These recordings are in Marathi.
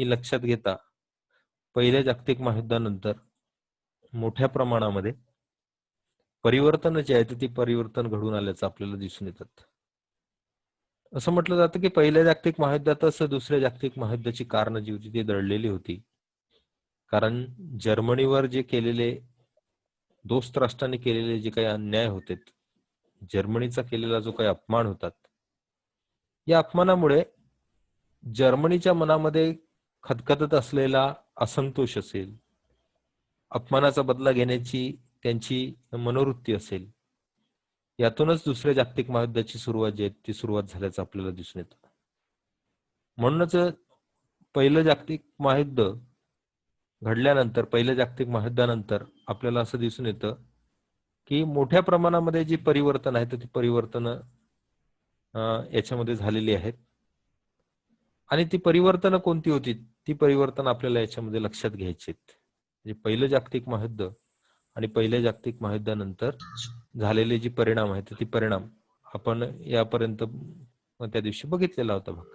ही लक्षात घेता पहिल्या जागतिक महायुद्धानंतर मोठ्या प्रमाणामध्ये परिवर्तन जे आहे ते परिवर्तन घडून आल्याचं आपल्याला दिसून येतात. असं म्हटलं जातं की पहिल्या जागतिक महायुद्धातच दुसऱ्या जागतिक महायुद्धाची कारणं जी होती ती दडलेली होती. कारण जर्मनीवर जे केलेले दोस्त राष्ट्रांनी केलेले जे काही अन्याय होते, जर्मनीचा केलेला जो काही अपमान होतात, या अपमानामुळे जर्मनीच्या मनामध्ये खदखदत असलेला असंतोष असेल, अपमानाचा बदला घेण्याची त्यांची मनोवृत्ती असेल, यातूनच दुसऱ्या जागतिक महायुद्धाची सुरुवात जी आहे ती सुरुवात झाल्याचं आपल्याला दिसून येतं. म्हणूनच पहिलं जागतिक महायुद्ध घडल्यानंतर, पहिल्या जागतिक महायुद्धानंतर आपल्याला असं दिसून येतं की मोठ्या प्रमाणामध्ये जी परिवर्तन आहेत ती परिवर्तन याच्यामध्ये झालेली आहेत. आणि ती परिवर्तन कोणती होती, ती परिवर्तन आपल्याला याच्यामध्ये लक्षात घ्यायची आहेत. म्हणजे पहिलं जागतिक महायुद्ध आणि पहिल्या जागतिक महायुद्धानंतर झालेले जे परिणाम आहेत ती परिणाम आपण यापर्यंत त्या दिवशी बघितलेला होता भाग.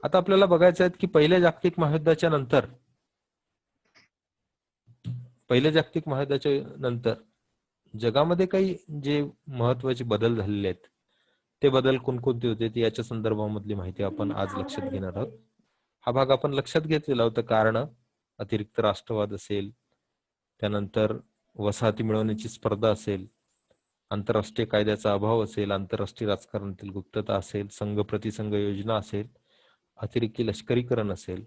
आता आपल्याला बघायचं आहे की पहिल्या जागतिक महायुद्धाच्या नंतर, पहिल्या जागतिक महायुद्धाच्या नंतर जगामध्ये काही जे महत्वाचे बदल झालेले आहेत ते बदल कोणकोणते होते ते याच्या संदर्भामधली माहिती आपण आज लक्षात घेणार आहोत. हा भाग आपण लक्षात घेतलेला होता. कारण अतिरिक्त राष्ट्रवाद असेल, त्यानंतर वसाहती मिळवण्याची स्पर्धा असेल, आंतरराष्ट्रीय कायद्याचा अभाव असेल, आंतरराष्ट्रीय राजकारणातील गुप्तता असेल, संघ प्रतिसंघ योजना असेल, अतिरिक्त लष्करीकरण असेल,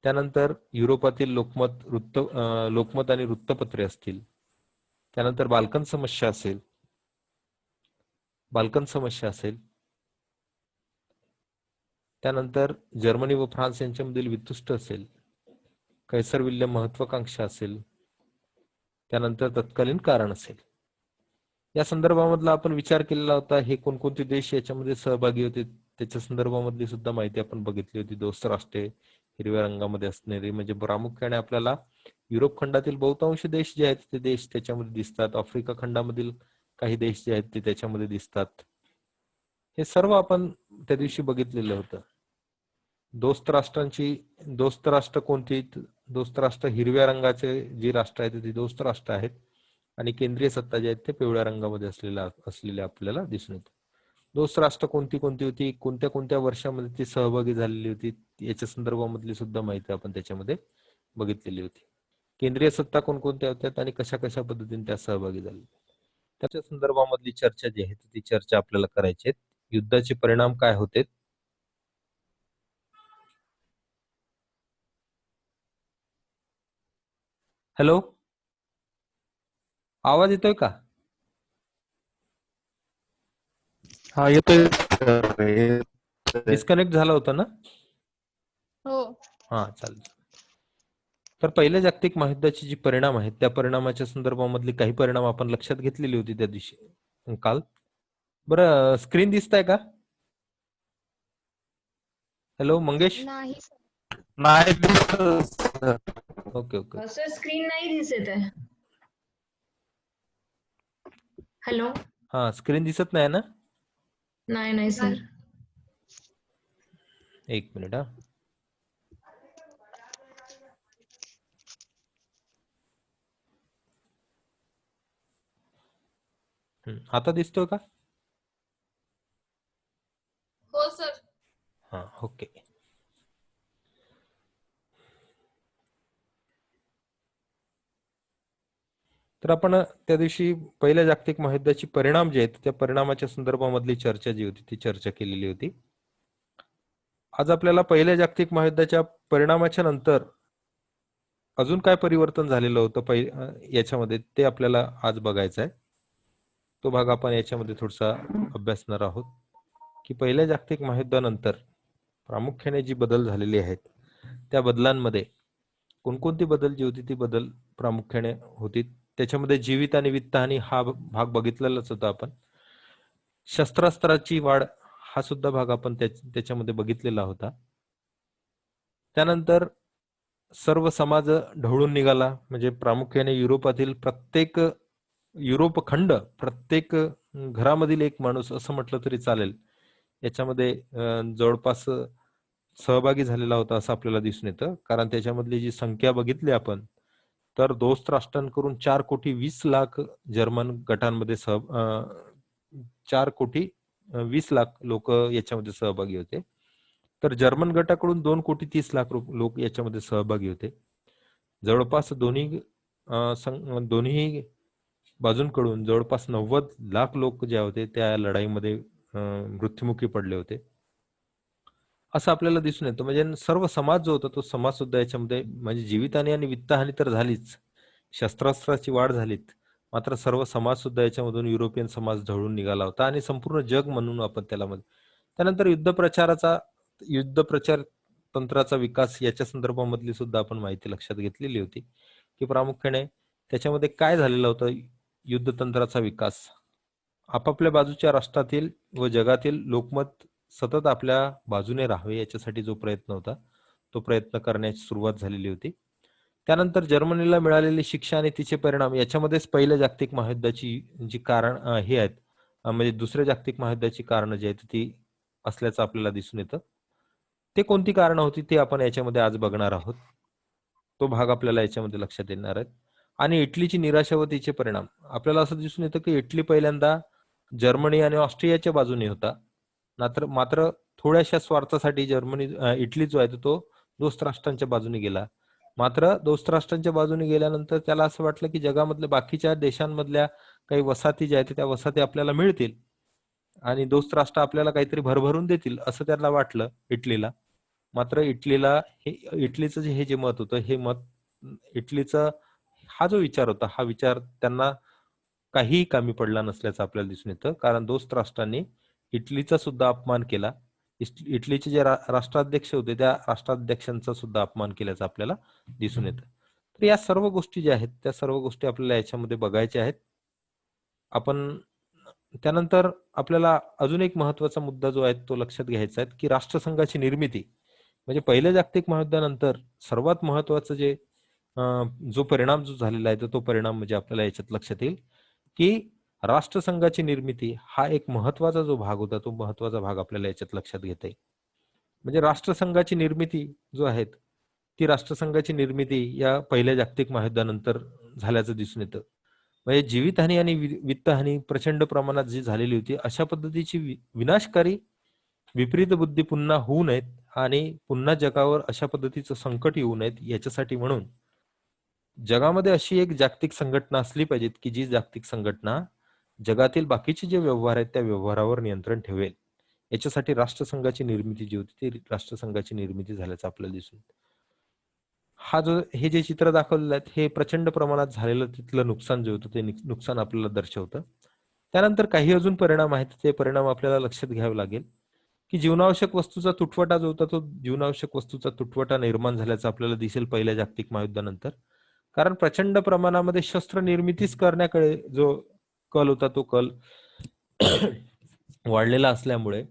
त्यानंतर युरोपातील लोकमत आणि वृत्तपत्रे असतील, त्यानंतर बाल्कन समस्या असेल, त्यानंतर जर्मनी व फ्रान्स यांच्यामधील वितुष्ट असेल, कैसर विल्यम महत्वाकांक्षा असेल, त्यानंतर तत्कालीन कारण असेल, या संदर्भामधला आपण विचार केलेला होता. हे कोणकोणते देश याच्यामध्ये सहभागी होते त्याच्या संदर्भामधली सुद्धा माहिती आपण बघितली होती. दोस्त राष्ट्रे हिरव्या रंगामध्ये असणारी, म्हणजे प्रामुख्याने आपल्याला युरोप खंडातील बहुतांश देश जे आहेत ते देश त्याच्यामध्ये दिसतात. आफ्रिका खंडामधील काही देश जे आहेत ते त्याच्यामध्ये दिसतात. हे सर्व आपण त्या दिवशी बघितलेलं होतं. दोस्त राष्ट्र कोणती? दोस्त राष्ट्र हिरव्या रंगाचे जी राष्ट्र आहेत ती दोस्त राष्ट्र आहेत आणि केंद्रीय सत्ता जे आहेत ते पिवळ्या रंगामध्ये असलेले आपल्याला दिसून येतं. दोस्त राष्ट्र कोणती होती, कोणत्या कोणत्या वर्षामध्ये ती सहभागी झालेली होती याच्या संदर्भामधली सुद्धा माहिती आपण त्याच्यामध्ये बघितलेली होती. केंद्रीय सत्ता कोणकोणत्या होत्या आणि कशा कशा पद्धतीने त्या सहभागी झाल्या त्याच्या संदर्भामधली चर्चा जी आहे ती चर्चा आपल्याला करायची आहे. युद्धाचे परिणाम काय होते, हॅलो, आवाज येतोय का? हा येतोय. डिस्कनेक्ट झाला होता ना? हो. हा चालेल. तर पहिल्या जागतिक महायुद्धाचे जे परिणाम आहेत त्या परिणामाच्या संदर्भामधले काही परिणाम आपण लक्षात घेतलेली होती त्या दिवशी काल. बरं, स्क्रीन दिसताय का? हॅलो मंगेश. नाही नाही ओके ओके. सर, स्क्रीन नाही दिसत आहे. हॅलो. हा, स्क्रीन दिसत नाही ना? नाही सर. एक मिनिट हा. आता दिसतोय का? हो सर. हा ओके. तर आपण त्या दिवशी पहिल्या जागतिक महायुद्धाची परिणाम जे आहेत त्या परिणामाच्या संदर्भामधली चर्चा जी होती ती चर्चा केलेली होती. आज आपल्याला पहिल्या जागतिक महायुद्धाच्या परिणामाच्या नंतर अजून काय परिवर्तन झालेलं होतं याच्यामध्ये ते आपल्याला आज बघायचं आहे. तो भाग आपण याच्यामध्ये थोडासा अभ्यासणार आहोत की पहिल्या जागतिक महायुद्धानंतर प्रामुख्याने जी बदल झालेली आहेत त्या बदलांमध्ये कोणकोणती बदल जी होती ती बदल प्रामुख्याने होती. त्याच्यामध्ये जीवित आणि वित्तहानी हा भाग बघितलेलाच होता आपण. शस्त्रास्त्राची वाढ हा सुद्धा भाग आपण त्याच्यामध्ये बघितलेला होता. त्यानंतर सर्व समाज ढवळून निघाला, म्हणजे प्रामुख्याने युरोपातील युरोप खंड प्रत्येक घरामधील एक माणूस असं म्हटलं तरी चालेल याच्यामध्ये जवळपास सहभागी झालेला होता असं आपल्याला दिसून येतं. कारण त्याच्यामधली जी संख्या बघितली आपण, तर दोस्त राष्ट्रांकडून 4,20,00,000 जर्मन गटांमध्ये 4,20,00,000 लोक याच्यामध्ये सहभागी होते. तर जर्मन गटाकडून 2,30,00,000 लोक याच्यामध्ये सहभागी होते. जवळपास दोन्ही बाजूंकडून जवळपास 90,00,000 लोक जे होते त्या लढाईमध्ये मृत्युमुखी पडले होते असं आपल्याला दिसून येतं. म्हणजे सर्व समाज जो होता तो समाज सुद्धा याच्यामध्ये म्हणजे जीवितहानी आणि वित्तहानी तर झालीच, शस्त्रास्त्राची वाढ झालीत, मात्र सर्व समाज सुद्धा याच्यामधून युरोपियन समाज ढळून निघाला होता आणि संपूर्ण जग म्हणून आपण त्याला त्यानंतर युद्ध प्रचार तंत्राचा विकास याच्या संदर्भामधली सुद्धा आपण माहिती लक्षात घेतलेली होती की प्रामुख्याने त्याच्यामध्ये काय झालेलं होतं. युद्धतंत्राचा विकास, आपापल्या बाजूच्या राष्ट्रातील व जगातील लोकमत सतत आपल्या बाजूने राहावे याच्यासाठी जो प्रयत्न होता तो प्रयत्न करण्याची सुरुवात झालेली होती. त्यानंतर जर्मनीला मिळालेली शिक्षा आणि तिचे परिणाम याच्यामध्येच पहिल्या जागतिक महायुद्धाची जी कारण हे आहेत म्हणजे दुसऱ्या जागतिक महायुद्धाची कारणं जी आहेत ती असल्याचं आपल्याला दिसून येतं. ते कोणती कारणं होती ते आपण याच्यामध्ये आज बघणार आहोत. तो भाग आपल्याला याच्यामध्ये लक्षात येणार आहे. आणि इटलीची निराशा व तिचे परिणाम, आपल्याला असं दिसून येतं की इटली पहिल्यांदा जर्मनी आणि ऑस्ट्रियाच्या बाजूने होता, मात्र थोड्याशा स्वार्थासाठी इटली जो आहे तो दोस्त राष्ट्रांच्या बाजूने गेला. मात्र दोस्त राष्ट्रांच्या बाजूने गेल्यानंतर त्याला असं वाटलं की जगामधल्या बाकीच्या देशांमधल्या काही वसाहती ज्या आहेत त्या वसाहती आपल्याला मिळतील आणि दोस्त राष्ट्र आपल्याला काहीतरी भरभरून देतील असं त्याला वाटलं इटलीला. मात्र इटलीचं हे जे मत होतं हे मत इटलीचा हा जो विचार होता हा विचार त्यांना काहीही कामी पडला नसल्याचं आपल्याला दिसून येतं. कारण दोस्त राष्ट्रांनी इटलीचा सुद्धा अपमान केला. इटलीचे जे राष्ट्राध्यक्ष होते त्या राष्ट्राध्यक्षांचा सुद्धा अपमान केल्याचं आपल्याला दिसून येतं. तर या सर्व गोष्टी ज्या आहेत त्या सर्व गोष्टी आपल्याला याच्यामध्ये बघायच्या आहेत. आपण त्यानंतर आपल्याला अजून एक महत्वाचा मुद्दा जो आहे तो लक्षात घ्यायचा आहे की राष्ट्रसंघाची निर्मिती म्हणजे पहिल्या जागतिक महायुद्धानंतर सर्वात महत्वाचं जो परिणाम जो झालेला आहे तो परिणाम म्हणजे आपल्याला याच्यात लक्षात येईल की राष्ट्रसंघाची निर्मिती हा एक महत्वाचा जो भाग होता तो महत्वाचा भाग आपल्याला याच्यात लक्षात घेता येईल. म्हणजे राष्ट्रसंघाची निर्मिती जो आहे ती राष्ट्रसंघाची निर्मिती या पहिल्या जागतिक महायुद्धानंतर झाल्याचं दिसून येतं. म्हणजे जीवितहानी आणि वित्तहानी प्रचंड प्रमाणात जी झालेली होती अशा पद्धतीची विनाशकारी विपरीत बुद्धी पुन्हा होऊ नयेत आणि पुन्हा जगावर अशा पद्धतीचं संकट येऊ नयेत याच्यासाठी म्हणून जगामध्ये अशी एक जागतिक संघटना असली पाहिजेत की जी जागतिक संघटना जगातील बाकीचे जे व्यवहार आहेत त्या व्यवहारावर नियंत्रण ठेवेल. याच्यासाठी राष्ट्रसंघाची निर्मिती जी होती ती राष्ट्रसंघाची निर्मिती झाल्याचं आपल्याला दिसून येतं. हे जे चित्र दाखवलेलं आहे हे प्रचंड प्रमाणात झालेलं तिथलं नुकसान जे होतं ते नुकसान आपल्याला दर्शवतं. त्यानंतर काही अजून परिणाम आहेत ते परिणाम आपल्याला लक्षात घ्यावे लागेल की जीवनावश्यक वस्तूचा तुटवडा जो होता तो जीवनावश्यक वस्तूचा तुटवडा निर्माण झाल्याचं आपल्याला दिसेल पहिल्या जागतिक महायुद्धानंतर. कारण प्रचंड प्रमाणामध्ये शस्त्र निर्मितीच करण्याकडे जो कल होता तो कल वाढलेला असल्यामुळे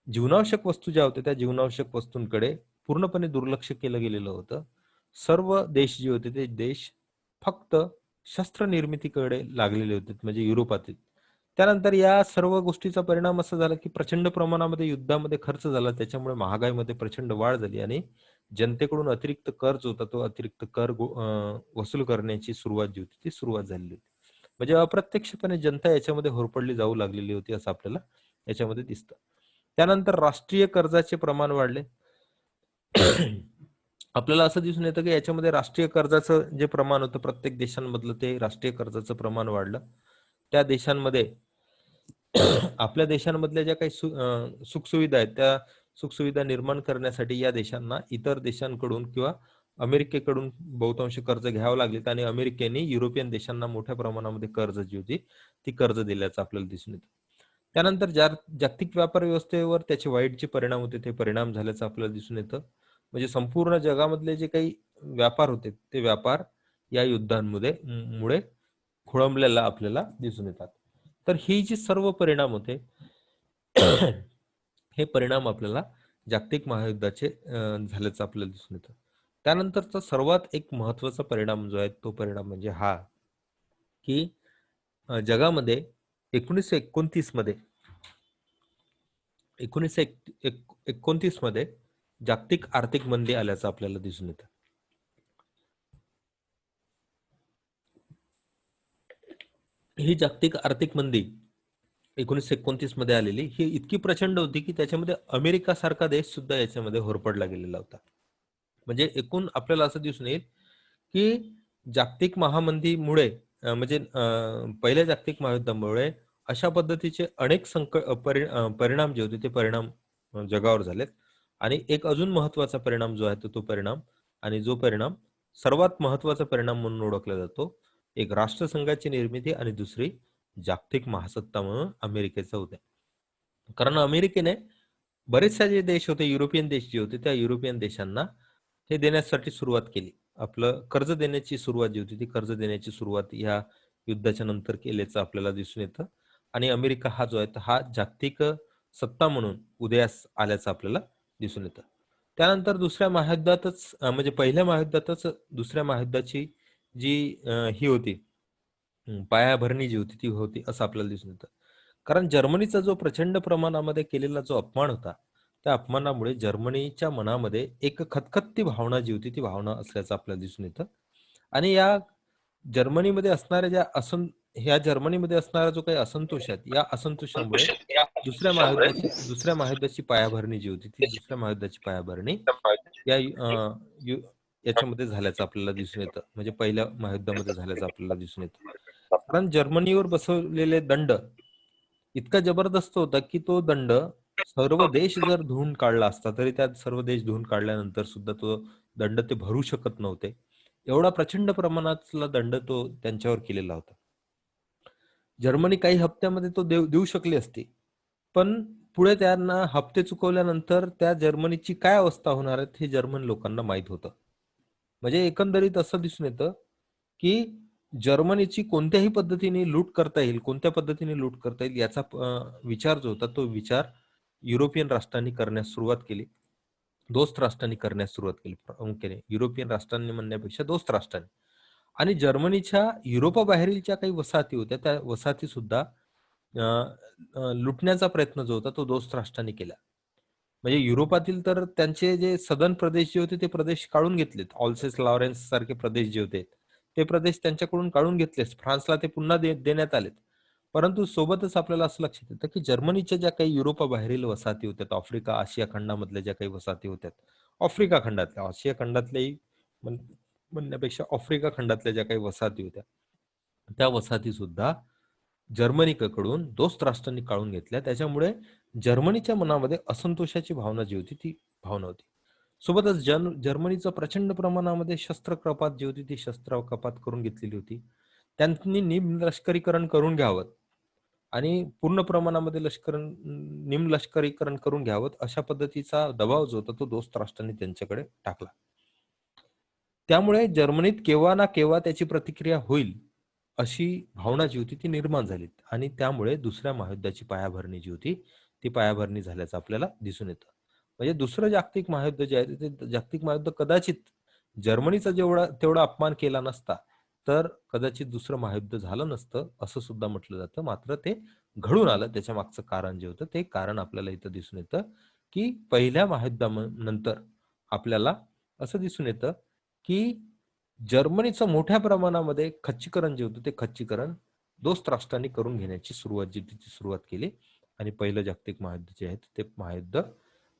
जीवनावश्यक वस्तू ज्या होत्या त्या जीवनावश्यक वस्तूंकडे पूर्णपणे दुर्लक्ष केलं गेलेलं होतं. सर्व देश जे होते ते देश फक्त शस्त्र निर्मितीकडे लागलेले होते म्हणजे युरोपातील. त्यानंतर या सर्व गोष्टीचा परिणाम असा झाला की प्रचंड प्रमाणामध्ये युद्धामध्ये खर्च झाला, त्याच्यामुळे महागाईमध्ये प्रचंड वाढ झाली आणि जनतेकडून अतिरिक्त कर जो होता तो अतिरिक्त कर वसूल करण्याची सुरुवात जी होती ती सुरुवात झालेली होती. म्हणजे अप्रत्यक्षपणे जनता याच्यामध्ये होरपडली जाऊ लागलेली होती असं आपल्याला याच्यामध्ये दिसतं. त्यानंतर राष्ट्रीय कर्जाचे प्रमाण वाढले. आपल्याला असं दिसून येतं की याच्यामध्ये राष्ट्रीय कर्जाचं जे प्रमाण होतं प्रत्येक देशांमधलं ते राष्ट्रीय कर्जाचं प्रमाण वाढलं. त्या देशांमध्ये आपल्या देशांमधल्या ज्या काही सुखसुविधा आहेत त्या सुखसुविधा निर्माण करण्यासाठी या देशांना इतर देशांकडून किंवा अमेरिकेकडून बहुतांश कर्ज घ्यावं लागलेत आणि अमेरिकेने युरोपियन देशांना मोठ्या प्रमाणामध्ये कर्ज जी होती ती कर्ज दिल्याचं आपल्याला दिसून येतं. त्यानंतर जागतिक व्यापार व्यवस्थेवर त्याचे वाईट जे परिणाम होते ते परिणाम झाल्याचं आपल्याला दिसून येतं. म्हणजे संपूर्ण जगामधले जे काही व्यापार होते ते व्यापार या युद्धांमुळे खोळंबलेला आपल्याला दिसून येतात. तर ही जी सर्व परिणाम होते हे परिणाम आपल्याला जागतिक महायुद्धाचे झाल्याचं आपल्याला दिसून येतं. त्यानंतरचा सर्वात एक महत्वाचा परिणाम जो आहे तो परिणाम म्हणजे हा की जगामध्ये 1929 मध्ये जागतिक आर्थिक मंदी आल्याचं आपल्याला दिसून येतं. ही जागतिक आर्थिक मंदी 1929 मध्ये आलेली ही इतकी प्रचंड होती की त्याच्यामध्ये अमेरिका सारखा देश सुद्धा याच्यामध्ये होरपडला गेलेला होता. म्हणजे एकूण आपल्याला असं दिसून येईल की जागतिक महामंदीमुळे पहिल्या जागतिक महायुद्धामुळे अशा पद्धतीचे अनेक परिणाम जे होते ते परिणाम जगावर झालेत. आणि एक अजून महत्वाचा परिणाम जो आहे तो परिणाम, आणि जो परिणाम सर्वात महत्वाचा परिणाम म्हणून ओळखला जातो, एक राष्ट्रसंघाची निर्मिती आणि दुसरी जागतिक महासत्ता म्हणून अमेरिकेचं होते. कारण अमेरिकेने बरेचसे जे देश होते, युरोपियन देश जे होते, त्या युरोपियन देशांना हे देण्यासाठी सुरुवात केली. आपलं कर्ज देण्याची सुरुवात जी होती ती कर्ज देण्याची सुरुवात या युद्धाच्या नंतर केल्याचं आपल्याला दिसून येतं. आणि अमेरिका हा जो आहे हा जागतिक सत्ता म्हणून उदयास आल्याचं आपल्याला दिसून येतं. त्यानंतर दुसऱ्या महायुद्धातच म्हणजे पहिल्या महायुद्धातच दुसऱ्या महायुद्धाची जी ही होती पायाभरणी जी होती ती होती असं आपल्याला दिसून येतं. कारण जर्मनीचा जो प्रचंड प्रमाणामध्ये केलेला जो अपमान होता, त्या अपमानामुळे जर्मनीच्या मनामध्ये एक खतखती भावना जी होती ती भावना असल्याचं आपल्याला दिसून येतं. आणि या जर्मनीमध्ये असणाऱ्या ह्या जर्मनीमध्ये असणारा जो काही असंतोष आहे, या असंतोषामुळे दुसऱ्या महायुद्धाची पायाभरणी जी होती ती दुसऱ्या महायुद्धाची पायाभरणी या याच्यामध्ये झाल्याचं आपल्याला दिसून येतं. म्हणजे पहिल्या महायुद्धामध्ये झाल्याचं आपल्याला दिसून येतं. कारण जर्मनीवर बसवलेले दंड इतका जबरदस्त होता की तो दंड सर्व देश जर धुवून काढला असता तरी त्यात सर्व देश धुवून काढल्यानंतर सुद्धा तो दंड ते भरू शकत नव्हते. एवढा प्रचंड प्रमाणातला दंड तो त्यांच्यावर केलेला होता. जर्मनी काही हप्त्यामध्ये तो देऊ शकली असती, पण पुढे त्यांना हप्ते चुकवल्यानंतर त्या जर्मनीची काय अवस्था होणार आहे हे जर्मन लोकांना माहित होतं. म्हणजे एकंदरीत असं दिसून येतं की जर्मनीची कोणत्याही पद्धतीने लूट करता येईल, कोणत्या पद्धतीने लूट करता येईल याचा विचार जो होता तो विचार युरोपियन राष्ट्रांनी करण्यास सुरुवात केली. दोस्त राष्ट्रांनी करण्यास सुरुवात केली. प्रामुख्याने युरोपियन राष्ट्रांनी म्हणण्यापेक्षा दोस्त राष्ट्रांनी. आणि जर्मनीच्या युरोपाबाहेरील ज्या काही वसाहती होत्या त्या वसाहती सुद्धा लुटण्याचा प्रयत्न जो होता तो दोस्त राष्ट्रांनी केला. म्हणजे युरोपातील तर त्यांचे जे सदन प्रदेश जे होते ते प्रदेश काढून घेतलेत. ऑल्सेस लॉरेन्स सारखे प्रदेश जे होते ते प्रदेश त्यांच्याकडून काढून घेतलेत. फ्रान्सला ते पुन्हा देण्यात आलेत. परंतु सोबतच आपल्याला असं लक्षात येतं की जर्मनीच्या ज्या काही युरोपाबाहेरील वसाहती होत्या, आफ्रिका आशिया खंडामधल्या ज्या काही वसाहती होत्या, आफ्रिका खंडातल्या आशिया खंडातल्याही म्हणण्यापेक्षा आफ्रिका खंडातल्या ज्या काही वसाहती होत्या त्या वसाहती सुद्धा जर्मनीकडून दोस्त राष्ट्रांनी काढून घेतल्या. त्याच्यामुळे जर्मनीच्या मनामध्ये असंतोषाची भावना जी होती ती भावना होती. सोबतच जर्मनीचं प्रचंड प्रमाणामध्ये शस्त्र कपात जी होती ती शस्त्र कपात करून घेतलेली होती. त्यांनी निमलष्करीकरण करून घ्यावं आणि पूर्ण प्रमाणामध्ये निमलष्करीकरण करून घ्यावं अशा पद्धतीचा दबाव जो होता तो दोस्त राष्ट्रांनी त्यांच्याकडे टाकला. त्यामुळे जर्मनीत केव्हा ना केव्हा त्याची प्रतिक्रिया होईल अशी भावना जी होती ती निर्माण झाली. आणि त्यामुळे दुसऱ्या महायुद्धाची पायाभरणी जी होती ती पायाभरणी झाल्याचं आपल्याला दिसून येतं. म्हणजे दुसरं जागतिक महायुद्ध जे आहे ते जागतिक महायुद्ध कदाचित जर्मनीचा तेवढा अपमान केला नसता तर कदाचित दुसरं महायुद्ध झालं नसतं असं सुद्धा म्हटलं जातं. मात्र ते घडून आलं. त्याच्या मागचं कारण जे होतं ते कारण आपल्याला इथं दिसून येतं की पहिल्या महायुद्धानंतर आपल्याला असं दिसून येतं की जर्मनीचं मोठ्या प्रमाणामध्ये खच्चीकरण जे होतं ते खच्चीकरण दोस्त राष्ट्रांनी करून घेण्याची सुरुवात केली. आणि पहिलं जागतिक महायुद्ध जे आहे ते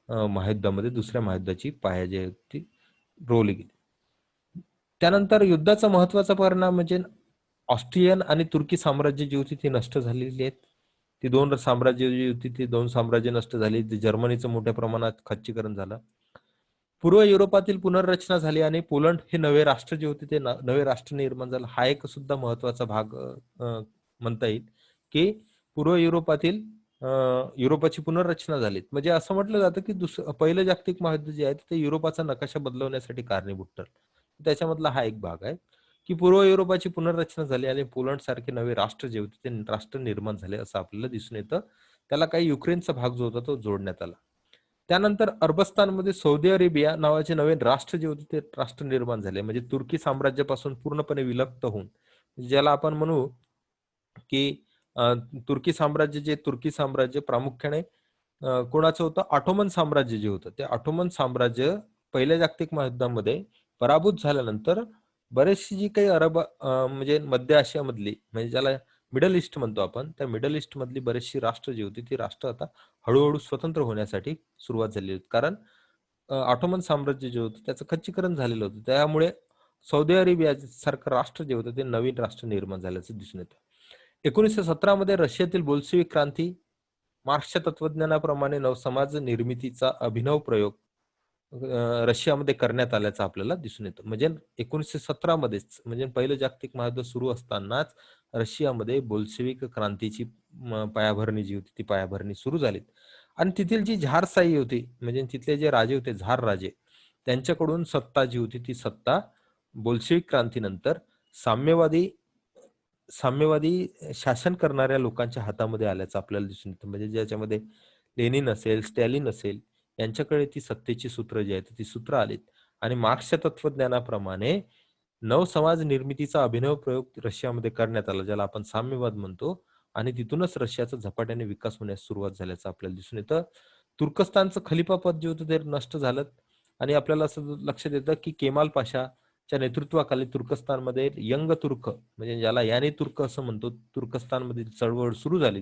महायुद्धामध्ये दुसऱ्या महायुद्धाची पाया जी आहे ती रोवली गेली. त्यानंतर युद्धाचा महत्वाचा परिणाम म्हणजे ऑस्ट्रियन आणि तुर्की साम्राज्य जी होती ती नष्ट झालेली आहेत. ती दोन साम्राज्य जी होती ती दोन साम्राज्य नष्ट झाली. जर्मनीचं मोठ्या प्रमाणात खच्चीकरण झालं. पूर्व युरोपातील पुनर्रचना झाली आणि पोलंड हे नवे राष्ट्र जे होते ते नवे राष्ट्र निर्माण झालं. हा एक सुद्धा महत्वाचा भाग म्हणता येईल की पूर्व युरोपातील युरोपाची पुनर्रचना झाली. म्हणजे असं म्हटलं जातं की पहिलं जागतिक महायुद्ध जे आहे ते युरोपाचा नकाशा बदलवण्यासाठी कारणीभूत ठरलं. त्याच्यामधला हा एक भाग आहे की पूर्व युरोपाची पुनर्रचना झाली आणि पोलंड सारखे नवे राष्ट्र जे होते ते राष्ट्र निर्माण झाले असं आपल्याला दिसून येतं. त्याला काही युक्रेनचा भाग जो होता तो जोडण्यात आला. त्यानंतर अरबस्तानमध्ये सौदी अरेबिया नावाचे नवीन राष्ट्र जे होते ते राष्ट्र निर्माण झाले. म्हणजे तुर्की साम्राज्यापासून पूर्णपणे विलक्त होऊन ज्याला आपण म्हणू की तुर्की साम्राज्य प्रामुख्याने कोणाचं होतं, ऑटोमन साम्राज्य जे होतं ते ऑटोमन साम्राज्य पहिल्या जागतिक महायुद्धामध्ये पराभूत झाल्यानंतर बरेचशी जी काही म्हणजे मध्य आशियामधली, म्हणजे ज्याला मिडल ईस्ट म्हणतो आपण, त्या मिडल ईस्ट मधली बरीचशी राष्ट्र जी होती ती राष्ट्र आता हळूहळू स्वतंत्र होण्यासाठी सुरुवात झाली होती. कारण ऑटोमन साम्राज्य जे होतं त्याचं खच्चीकरण झालेलं होतं. त्यामुळे सौदी अरेबिया सारखं राष्ट्र जे होतं ते नवीन राष्ट्र निर्माण झाल्याचं दिसून येतं. 1917 मध्ये रशियातील बोल्शेविक क्रांती, मार्क्सच्या तत्वज्ञानाप्रमाणे नवसमाज निर्मितीचा अभिनव प्रयोग रशियामध्ये करण्यात आल्याचं आपल्याला दिसून येतं. म्हणजे 1917 मध्येच, म्हणजे पहिलं जागतिक महायुद्ध सुरू असतानाच रशियामध्ये बोल्शेविक क्रांतीची पायाभरणी जी होती ती पायाभरणी सुरू झाली. आणि तिथील जी झारशाही होती, म्हणजे तिथले जे राजे होते झार राजे, त्यांच्याकडून सत्ता जी होती ती सत्ता बोल्शेविक क्रांतीनंतर साम्यवादी साम्यवादी शासन करणाऱ्या लोकांच्या हातामध्ये आल्याचं आपल्याला दिसून येतं. म्हणजे ज्याच्यामध्ये लेनिन असेल, स्टॅलिन असेल, यांच्याकडे ती सत्तेची सूत्र जी आहेत ती सूत्र आलीत. आणि मार्क्सच्या तत्वज्ञानाप्रमाणे नवसमाज निर्मितीचा अभिनव प्रयोग रशियामध्ये करण्यात आला, ज्याला आपण साम्यवाद म्हणतो. आणि तिथूनच रशियाचा झपाट्याने विकास होण्यास सुरुवात झाल्याचं आपल्याला दिसून येतं. तुर्कस्तानचं खलिफा पद जे होतं ते नष्ट झालं. आणि आपल्याला असं लक्षात येतं की केमाल पाशाच्या नेतृत्वाखाली तुर्कस्तानमध्ये यंग तुर्क, म्हणजे ज्याला यानी तुर्क असं म्हणतो, तुर्कस्तानमधील चळवळ सुरू झाली.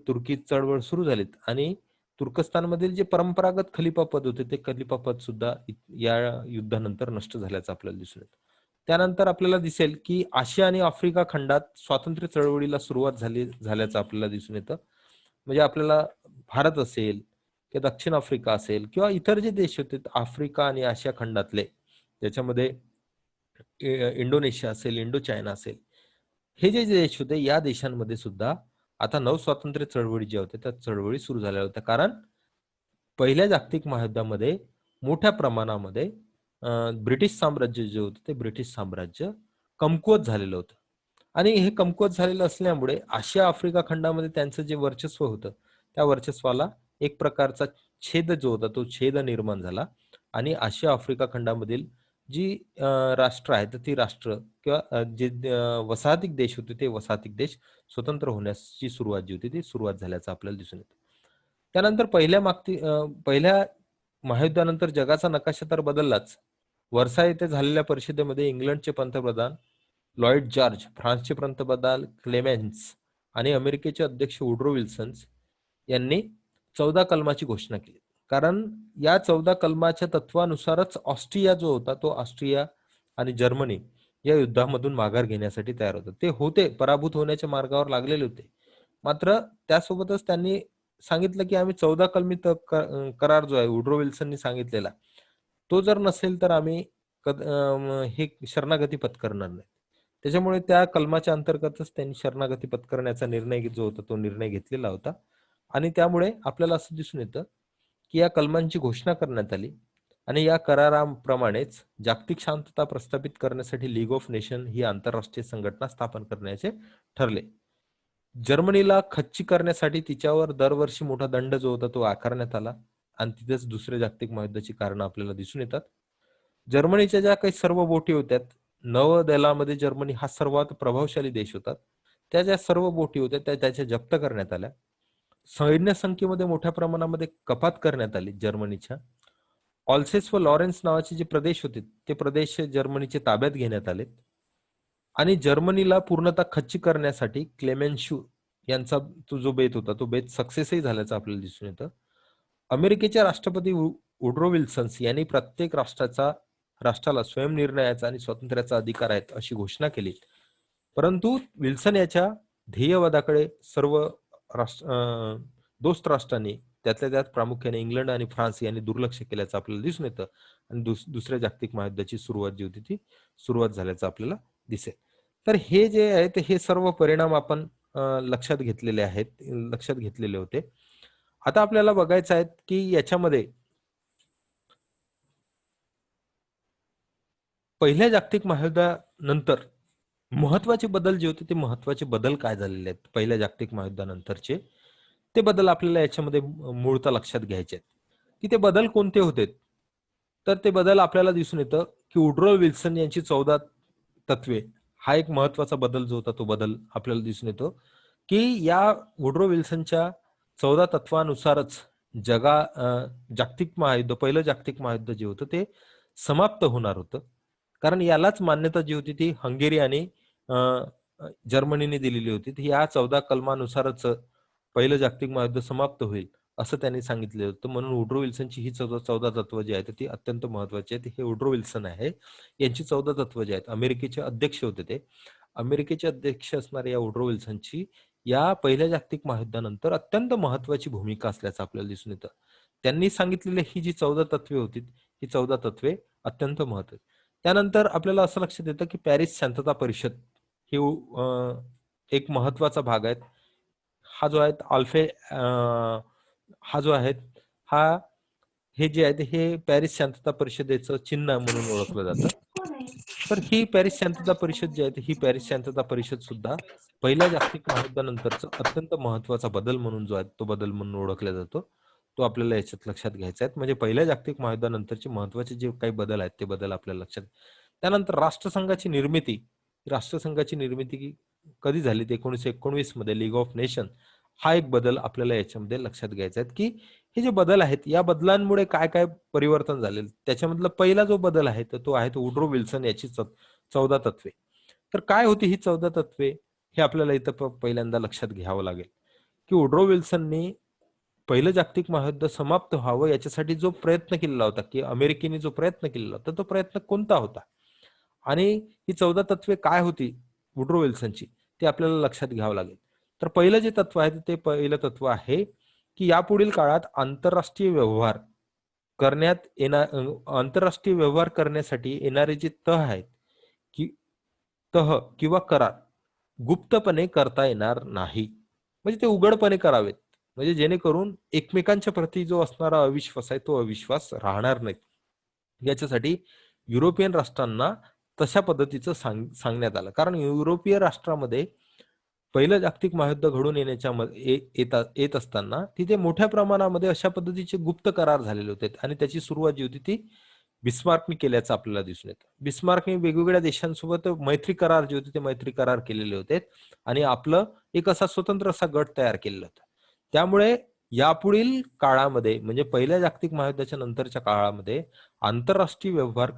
तुर्की चळवळ सुरू झालीत. आणि तुर्कस्तानमधील जे परंपरागत खलिफा पद होते ते खलिफा पद सुद्धा या युद्धानंतर नष्ट झाल्याचं आपल्याला दिसून येतं. त्यानंतर आपल्याला दिसेल की आशिया आणि आफ्रिका खंडात स्वातंत्र्य चळवळीला सुरुवात झाल्याचं आपल्याला दिसून येतं. म्हणजे आपल्याला भारत असेल किंवा दक्षिण आफ्रिका असेल किंवा इतर जे देश होते आफ्रिका आणि आशिया खंडातले, त्याच्यामध्ये इंडोनेशिया असेल, इंडो चायना असेल, हे जे देश होते या देशांमध्ये सुद्धा आता नवस्वातंत्र्य चळवळी ज्या होत्या त्या चळवळी सुरू झाल्या होत्या. कारण पहिल्या जागतिक महायुद्धामध्ये मोठ्या प्रमाणामध्ये ब्रिटिश साम्राज्य जे होतं ते ब्रिटिश साम्राज्य कमकुवत झालेलं होतं. आणि हे कमकुवत झालेलं असल्यामुळे आशिया आफ्रिका खंडामध्ये त्यांचं जे वर्चस्व होतं त्या वर्चस्वाला एक प्रकारचा छेद जो होता तो छेद निर्माण झाला. आणि आशिया आफ्रिका खंडामधील जी राष्ट्र आहेत ती राष्ट्र किंवा जे वसाहतिक देश होते ते वसाहतिक देश स्वतंत्र होण्याची सुरुवात जी होती ती सुरुवात झाल्याचं आपल्याला दिसून येतं. त्यानंतर पहिल्या महायुद्धानंतर जगाचा नकाशा तर बदललाच. वर्सा येथे झालेल्या परिषदेमध्ये इंग्लंडचे पंतप्रधान लॉइड जॉर्ज, फ्रान्सचे पंतप्रधान क्लेमेन्स आणि अमेरिकेचे अध्यक्ष वुड्रो विल्सन यांनी 14 कलमाची घोषणा केली. कारण या 14 कलमाच्या तत्वानुसारच ऑस्ट्रिया जो होता तो ऑस्ट्रिया आणि जर्मनी या युद्धामधून माघार घेण्यासाठी तयार होते. ते होते पराभूत होण्याच्या मार्गावर लागलेले होते. मात्र त्यासोबतच त्यांनी सांगितलं की आम्ही 14 कलमी करार जो आहे वुड्रो विल्सननी सांगितलेला, तो जर नसेल तर आम्ही हे शरणागती पत्करणार नाही. त्याच्यामुळे त्या कलमाच्या अंतर्गतच त्यांनी शरणागती पत्करण्याचा निर्णय जो होता तो निर्णय घेतलेला होता. आणि त्यामुळे आपल्याला असं दिसून येतं की या कलमांची घोषणा करण्यात आली. आणि या कराराप्रमाणेच जागतिक शांतता प्रस्थापित करण्यासाठी लीग ऑफ नेशन ही आंतरराष्ट्रीय संघटना स्थापन करण्याचे ठरले. जर्मनीला खच्ची करण्यासाठी तिच्यावर दरवर्षी मोठा दंड जो होता तो आकारण्यात आला. आणि तिथेच दुसऱ्या जागतिक महायुद्धाची कारणं आपल्याला दिसून येतात. जर्मनीच्या ज्या काही सर्व बोटी होत्या, नौदलामध्ये जर्मनी हा सर्वात प्रभावशाली देश होता, त्या ज्या सर्व बोटी होत्या त्या त्याच्या जप्त करण्यात आल्या. सैन्य संख्येमध्ये मोठ्या प्रमाणामध्ये कपात करण्यात आली जर्मनीच्या. ऑल्सेस व लॉरेन्स नावाचे जे प्रदेश होते ते प्रदेश जर्मनीचे ताब्यात घेण्यात आले. आणि जर्मनीला पूर्णतः खच्ची करण्यासाठी क्लेमेन्शू यांचा तो जो बेत होता तो बेत सक्सेसही झाल्याचं आपल्याला दिसून येतं. अमेरिकेच्या राष्ट्रपती वुड्रो विल्सन्स यांनी प्रत्येक राष्ट्राला स्वयंनिर्णयाचा आणि स्वातंत्र्याचा अधिकार आहेत अशी घोषणा केली. परंतु विल्सन याच्या ध्येयवादाकडे सर्व दोस्त राष्ट्रांनी, त्यातल्या त्यात प्रामुख्याने इंग्लंड आणि फ्रान्स यांनी दुर्लक्ष केल्याचं आपल्याला दिसून येतं. आणि दुसऱ्या जागतिक महायुद्धाची सुरुवात जी होती ती सुरुवात झाल्याचं आपल्याला दिसेल. तर हे जे आहे ते हे सर्व परिणाम आपण लक्षात घेतलेले होते. आता आपल्याला बघायचं आहे की याच्यामध्ये पहिल्या जागतिक महायुद्धानंतर महत्वाचे बदल जे होते ते महत्वाचे बदल काय झालेले आहेत पहिल्या जागतिक महायुद्धानंतरचे, ते बदल आपल्याला याच्यामध्ये मूळतः लक्षात घ्यायचे आहेत. की ते बदल कोणते होते. तर ते बदल आपल्याला दिसून येतं की वुड्रो विल्सन यांची 14 तत्वे हा एक महत्वाचा बदल जो होता तो बदल आपल्याला दिसून येतो. की या वुड्रो विल्सनच्या 14 तत्वानुसारच जागतिक महायुद्ध, पहिलं जागतिक महायुद्ध जे होतं ते समाप्त होणार होतं. कारण यालाच मान्यता जी होती ती हंगेरी आणि जर्मनीने दिलेली होती. या 14 कलमानुसारच पहिलं जागतिक महायुद्ध समाप्त होईल असं त्यांनी सांगितलं होतं. म्हणून वुड्रो विल्सनची ही 14 तत्व जी आहेत ती अत्यंत महत्वाची आहेत. हे वुड्रो विल्सन आहे, यांची 14 तत्व जी आहेत. अमेरिकेचे अध्यक्ष होते ते. अमेरिकेचे अध्यक्ष असणाऱ्या या वुड्रो विल्सनची या पहिल्या जागतिक महायुद्धानंतर अत्यंत महत्वाची भूमिका असल्याचं आपल्याला दिसून येतं. त्यांनी सांगितलेली ही जी 14 तत्वे होती, ही 14 तत्वे अत्यंत महत्वाची. त्यानंतर आपल्याला असं लक्षात येतं की पॅरिस शांतता परिषद ही एक महत्वाचा भाग आहे. हा जो आहे हा जो आहे हे जे आहे हे पॅरिस शांतता परिषदेचं चिन्ह म्हणून ओळखलं जातं. तर ही पॅरिस शांतता परिषद जी आहे ही पॅरिस शांतता परिषद सुद्धा पहिल्या जागतिक महायुद्धानंतरचा अत्यंत महत्वाचा बदल म्हणून जो आहे तो बदल म्हणून ओळखला जातो. तो आपल्याला याच्यात लक्षात घ्यायचा आहे. म्हणजे पहिल्या जागतिक महायुद्धानंतरचे महत्वाचे जे काही बदल आहेत ते बदल आपल्याला लक्षात. त्यानंतर राष्ट्रसंघाची निर्मिती कधी झाली? 1919 मध्ये लीग ऑफ नेशन हा एक बदल आपल्याला याच्यामध्ये लक्षात घ्यायचा आहे की हे जे बदल आहेत या बदलांमुळे काय काय परिवर्तन झाले. त्याच्यामधला पहिला जो बदल आहे तर तो आहे तो वुड्रो विल्सन याची 14 तत्वे. तर काय होती ही 14 तत्वे हे आपल्याला इथं पहिल्यांदा लक्षात घ्यावं लागेल की वुड्रो विल्सननी पहिलं जागतिक महायुद्ध समाप्त व्हावं याच्यासाठी जो प्रयत्न केलेला होता की अमेरिकेने जो प्रयत्न केलेला होता तो प्रयत्न कोणता होता आणि ही 14 तत्वे काय होती वुड्रो विल्सनची ते आपल्याला लक्षात घ्यावं लागेल. तर पहिलं जे तत्व आहे ते पहिलं तत्व आहे की यापुढील काळात आंतरराष्ट्रीय व्यवहार करण्यासाठी येणारे जे तह किंवा करार गुप्तपणे करता येणार नाही. म्हणजे ते उघडपणे करावेत. म्हणजे जेणेकरून एकमेकांच्या प्रती जो असणारा अविश्वास आहे तो अविश्वास राहणार नाही. याच्यासाठी युरोपियन राष्ट्रांना तशा पद्धतीचं सांगण्यात आलं. कारण युरोपीय राष्ट्रामध्ये पहिलं जागतिक महायुद्ध घडून येत असताना तिथे मोठ्या प्रमाणामध्ये अशा पद्धतीचे गुप्त करार झालेले होते आणि त्याची सुरुवात जी होती ती बिस्मार्कने केल्याचं आपल्याला दिसून येतं. बिस्मार्कने वेगवेगळ्या देशांसोबत मैत्री करार जे होते ते मैत्री करार केलेले होते आणि आपलं एक असा स्वतंत्र असा गट तयार केलेला होता. त्यामुळे यापुढील काळामध्ये म्हणजे पहिल्या जागतिक महायुद्धाच्या नंतरच्या काळामध्ये आंतरराष्ट्रीय व्यवहार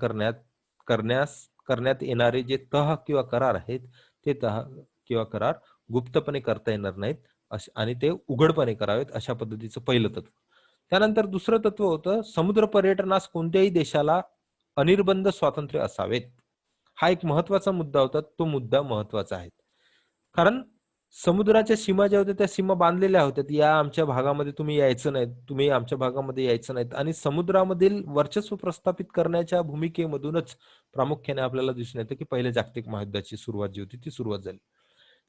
करण्यात येणारे जे तह किंवा करार आहेत ते तह किंवा करार गुप्तपणे करता येणार नाहीत आणि ते उघडपणे करावेत अशा पद्धतीचं पहिलं तत्व. त्यानंतर दुसरं तत्व होतं समुद्र पर्यटनास कोणत्याही देशाला अनिर्बंध स्वातंत्र्य असावेत. हा एक महत्वाचा मुद्दा होता. तो मुद्दा महत्वाचा आहे कारण समुद्राच्या सीमा ज्या होत्या त्या सीमा बांधलेल्या होत्या. या आमच्या भागामध्ये तुम्ही यायचं नाही, तुम्ही आमच्या भागामध्ये यायचं नाहीत आणि समुद्रामधील वर्चस्व प्रस्थापित करण्याच्या भूमिकेमधूनच प्रामुख्याने आपल्याला दिसून येतं की पहिल्या जागतिक महायुद्धाची सुरुवात जी होती ती सुरुवात झाली.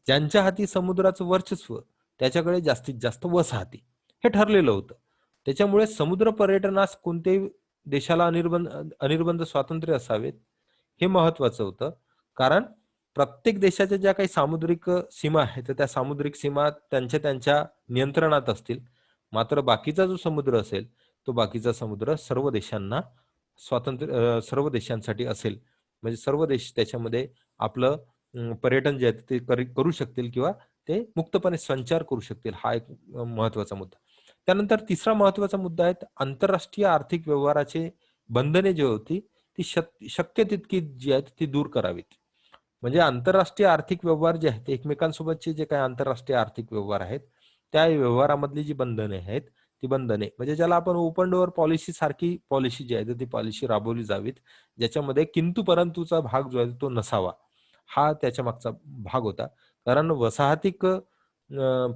ज्यांच्या हाती समुद्राचं वर्चस्व त्याच्याकडे जास्तीत जास्त वसाहती हे ठरलेलं होतं. त्याच्यामुळे समुद्र पर्यटनास कोणत्याही देशाला अनिर्बंध स्वातंत्र्य असावेत हे महत्वाचं होतं. कारण प्रत्येक देशाच्या ज्या काही सामुद्रिक सीमा आहेत त्या सामुद्रिक सीमा त्यांच्या नियंत्रणात असतील. मात्र बाकीचा जो समुद्र असेल तो बाकीचा समुद्र सर्व देशांसाठी असेल. म्हणजे सर्व देश त्याच्यामध्ये आपलं पर्यटन जे आहे ते करू शकतील किंवा ते मुक्तपणे संचार करू शकतील. हा एक महत्वाचा मुद्दा. त्यानंतर तिसरा महत्वाचा मुद्दा आहे आंतरराष्ट्रीय आर्थिक व्यवहाराचे बंधने जी होती ती शक्य तितकी जी आहेत ती दूर करावीत. म्हणजे आंतरराष्ट्रीय आर्थिक व्यवहार जे आहेत एकमेकांसोबतचे जे काही आंतरराष्ट्रीय आर्थिक व्यवहार आहेत त्या व्यवहारामधली जी बंधने आहेत ती बंधने म्हणजे ज्याला आपण ओपन डोअर पॉलिसी सारखी पॉलिसी जी आहे ती पॉलिसी राबवली जावीत ज्याच्यामध्ये किंतु परंतुचा भाग जो आहे तो नसावा. हा त्याच्या मागचा भाग होता. कारण वसाहतिक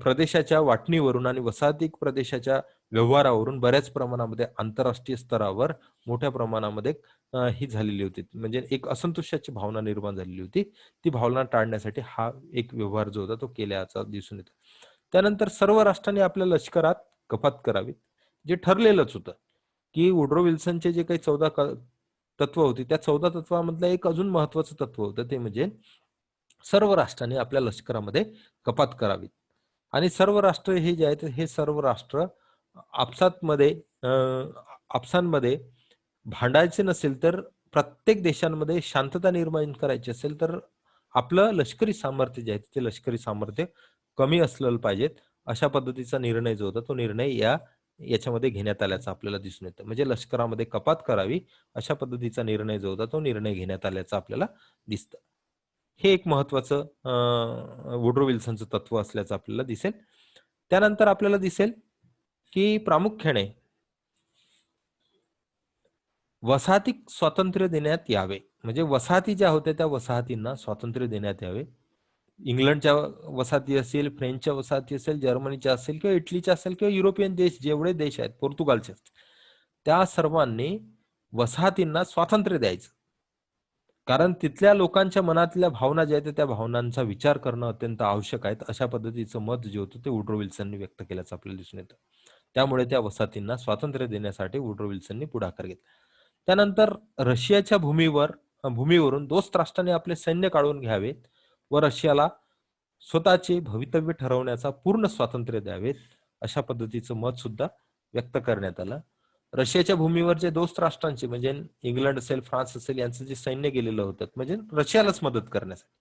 प्रदेशाच्या वाटणीवरून आणि वसाहतिक प्रदेशाच्या व्यवहारावरून बऱ्याच प्रमाणामध्ये आंतरराष्ट्रीय स्तरावर मोठ्या प्रमाणामध्ये ही झालेली होती. म्हणजे एक असंतोषाची भावना निर्माण झालेली होती. ती भावना टाळण्यासाठी हा एक व्यवहार जो होता तो केल्याचा दिसून येतो. त्यानंतर सर्व राष्ट्रांनी आपल्या लष्करात कपात करावी जे ठरलेलंच होतं की वुड्रो विल्सनचे जे काही 14 तत्व होती त्या 14 तत्वामधलं एक अजून महत्वाचं तत्व होतं ते म्हणजे सर्व राष्ट्रांनी आपल्या लष्करामध्ये कपात करावी आणि सर्व राष्ट्र हे जे आहेत हे सर्व राष्ट्र आपसांमध्ये भांडायचे नसेल तर प्रत्येक देशांमध्ये शांतता निर्माण करायची असेल तर आपलं लष्करी सामर्थ्य जे आहे ते लष्करी सामर्थ्य कमी असलं पाहिजेत अशा पद्धतीचा निर्णय जो होता तो निर्णय याच्यामध्ये घेण्यात आल्याचं आपल्याला दिसून येतं. म्हणजे लष्करामध्ये कपात करावी अशा पद्धतीचा निर्णय जो होता तो निर्णय घेण्यात आल्याचं आपल्याला दिसतं. हे एक महत्वाचं वुड्रो विल्सनचं तत्व असल्याचं आपल्याला दिसेल. त्यानंतर आपल्याला दिसेल की प्रामुख्याने वसाहती स्वातंत्र्य देण्यात यावे. म्हणजे वसाहती ज्या होत्या त्या वसाहतींना स्वातंत्र्य देण्यात यावे. इंग्लंडच्या वसाहती असेल, फ्रेंचच्या वसाहती असेल, जर्मनीच्या असेल किंवा इटलीच्या असेल किंवा युरोपियन देश जेवढे देश आहेत, पोर्तुगालचे असतील, त्या सर्वांनी वसाहतींना स्वातंत्र्य द्यायचं. कारण तिथल्या लोकांच्या मनातल्या भावना ज्या आहेत त्या भावनांचा विचार करणं अत्यंत आवश्यक आहे. अशा पद्धतीचं मत जे होतं ते वुड्रो विल्सननी व्यक्त केल्याचं आपल्याला दिसून येतं. त्यामुळे त्या वसाहतींना स्वातंत्र्य देण्यासाठी वुड्रो विल्सननी पुढाकार घेतला. त्यानंतर रशियाच्या भूमीवरून दोस्त राष्ट्रांनी आपले सैन्य काढून घ्यावे व रशियाला स्वतःचे भवितव्य ठरवण्याचा पूर्ण स्वातंत्र्य द्यावेत अशा पद्धतीचं मत सुद्धा व्यक्त करण्यात आलं. रशियाच्या भूमीवर जे दोस्त राष्ट्रांचे म्हणजे इंग्लंड असेल, फ्रान्स असेल यांचं जे सैन्य गेलेलं होतं म्हणजे रशियालाच मदत करण्यासाठी,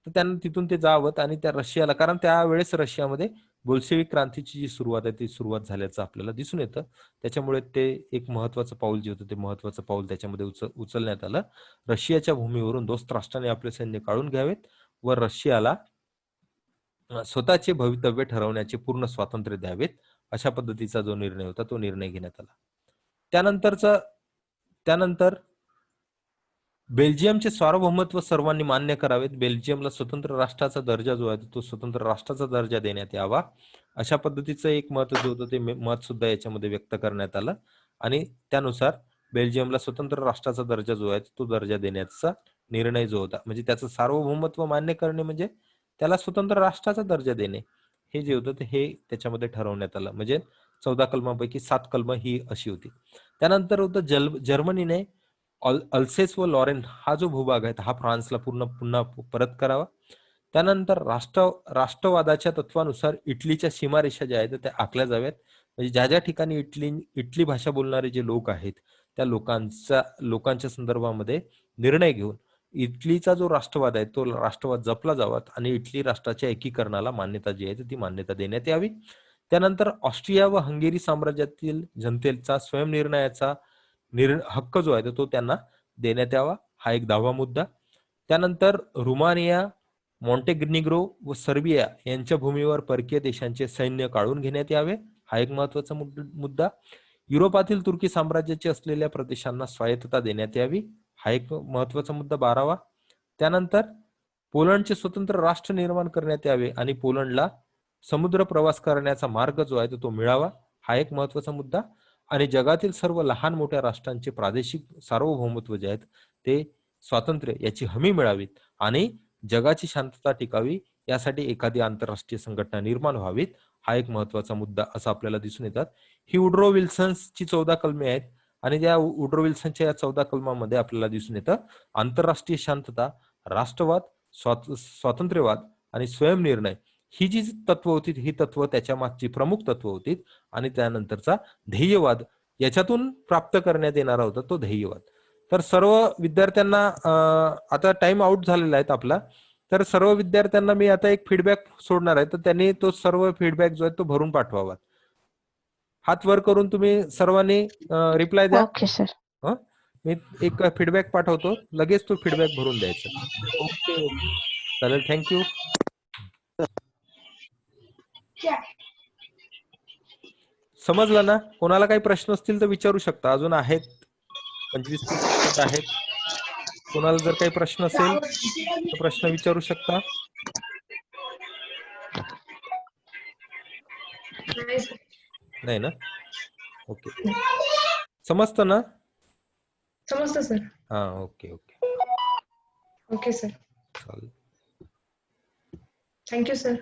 तर त्यांना तिथून ते जावं आणि त्या रशियाला, कारण त्यावेळेस रशियामध्ये बोल्शेविक क्रांतीची जी सुरुवात आहे ती सुरुवात झाल्याचं आपल्याला दिसून येतं. त्याच्यामुळे ते एक महत्वाचं पाऊल जे होतं ते महत्वाचं पाऊल त्याच्यामध्ये उचलण्यात आलं. रशियाच्या भूमीवरून दोस्त राष्ट्रांनी आपले सैन्य काढून घ्यावेत व रशियाला स्वतःचे भवितव्य ठरवण्याचे पूर्ण स्वातंत्र्य द्यावेत अशा पद्धतीचा जो निर्णय होता तो निर्णय घेण्यात आला. त्यानंतर बेल्जियमचे सार्वभौमत्व सर्वांनी मान्य करावेत. बेल्जियमला स्वतंत्र राष्ट्राचा दर्जा जो आहे तो स्वतंत्र राष्ट्राचा दर्जा देण्यात यावा अशा पद्धतीचं एक मत जो होतं ते मत सुद्धा याच्यामध्ये व्यक्त करण्यात आलं आणि त्यानुसार बेल्जियमला स्वतंत्र राष्ट्राचा दर्जा जो आहे तो दर्जा देण्याचा निर्णय जो होता, म्हणजे त्याचं सार्वभौमत्व मान्य करणे म्हणजे त्याला स्वतंत्र राष्ट्राचा दर्जा देणे, हे जे होतं ते हे त्याच्यामध्ये ठरवण्यात आलं. म्हणजे 14 कलमांपैकी 7 कलम ही अशी होती. त्यानंतर होतं जर्मनीने अल्सेस व लॉरेन हा जो भूभाग आहे हा फ्रान्सला पुन्हा परत करावा. त्यानंतर राष्ट्रवादाच्या तत्वानुसार इटलीच्या सीमारेषा ज्या आहेत त्या आखल्या जाव्यात. म्हणजे ज्या ज्या ठिकाणी इटली भाषा बोलणारे जे लोक आहेत त्या लोकांच्या संदर्भामध्ये निर्णय घेऊन इटलीचा जो राष्ट्रवाद आहे तो राष्ट्रवाद जपला जावा आणि इटली राष्ट्राच्या एकीकरणाला मान्यता जी आहे ती मान्यता देण्यात यावी. त्यानंतर ऑस्ट्रिया व हंगेरी साम्राज्यातील जनतेचा स्वयंनिर्णयाचा हक्क जो आहे तो त्यांना देण्यात यावा, हा एक 10वा मुद्दा. त्यानंतर रुमानिया, मॉन्टेग्निग्रो व सर्बिया यांच्या भूमीवर परकीय देशांचे सैन्य काढून घेण्यात यावे, हा एक महत्वाचा मुद्दा. युरोपातील तुर्की साम्राज्याचे असलेल्या प्रदेशांना स्वायत्तता देण्यात यावी, हा एक महत्वाचा मुद्दा 12वा. त्यानंतर पोलंडचे स्वतंत्र राष्ट्र निर्माण करण्यात यावे आणि पोलंडला समुद्र प्रवास करण्याचा मार्ग जो आहे तो मिळावा, हा एक महत्वाचा मुद्दा. आणि जगातील सर्व लहान मोठ्या राष्ट्रांचे प्रादेशिक सार्वभौमत्व जे आहेत ते स्वातंत्र्य याची हमी मिळावीत आणि जगाची शांतता टिकावी यासाठी एखादी आंतरराष्ट्रीय संघटना निर्माण व्हावीत, हा एक महत्वाचा मुद्दा असं आपल्याला दिसून येतात. ही वुड्रो विल्सनची 14 कलमे आहेत आणि त्या वुड्रो विल्सनच्या या 14 कलमामध्ये आपल्याला दिसून येतं आंतरराष्ट्रीय शांतता, राष्ट्रवाद, स्वातंत्र्यवाद आणि स्वयंनिर्णय ही जी तत्व होती ही तत्व त्याच्या मागची प्रमुख तत्व होती आणि त्यानंतरचा ध्येयवाद याच्यातून प्राप्त करण्यात येणारा होता तो ध्येयवाद. तर सर्व विद्यार्थ्यांना आता टाइम आउट झालेला आहे आपला, तर सर्व विद्यार्थ्यांना मी आता एक फीडबॅक सोडणार आहे, तर त्यांनी तो सर्व फीडबॅक जो आहे तो भरून पाठवावा. हात वर करून तुम्ही सर्वांनी रिप्लाय द्या. Okay sir. मी एक फीडबॅक पाठवतो, लगेच तो फीडबॅक भरून द्यायचा. ओके. चालेल, थँक्यू. समजलं ना? कोणाला काही प्रश्न असतील तर विचारू शकता, अजून आहेत 25-30 मिनिट आहेत. कोणाला जर काही प्रश्न असेल तर प्रश्न विचारू शकता. नाही ना? ओके, समजतं ना? समजतं सर. हा, ओके ओके, ओके सर. चालेल. Thank you sir.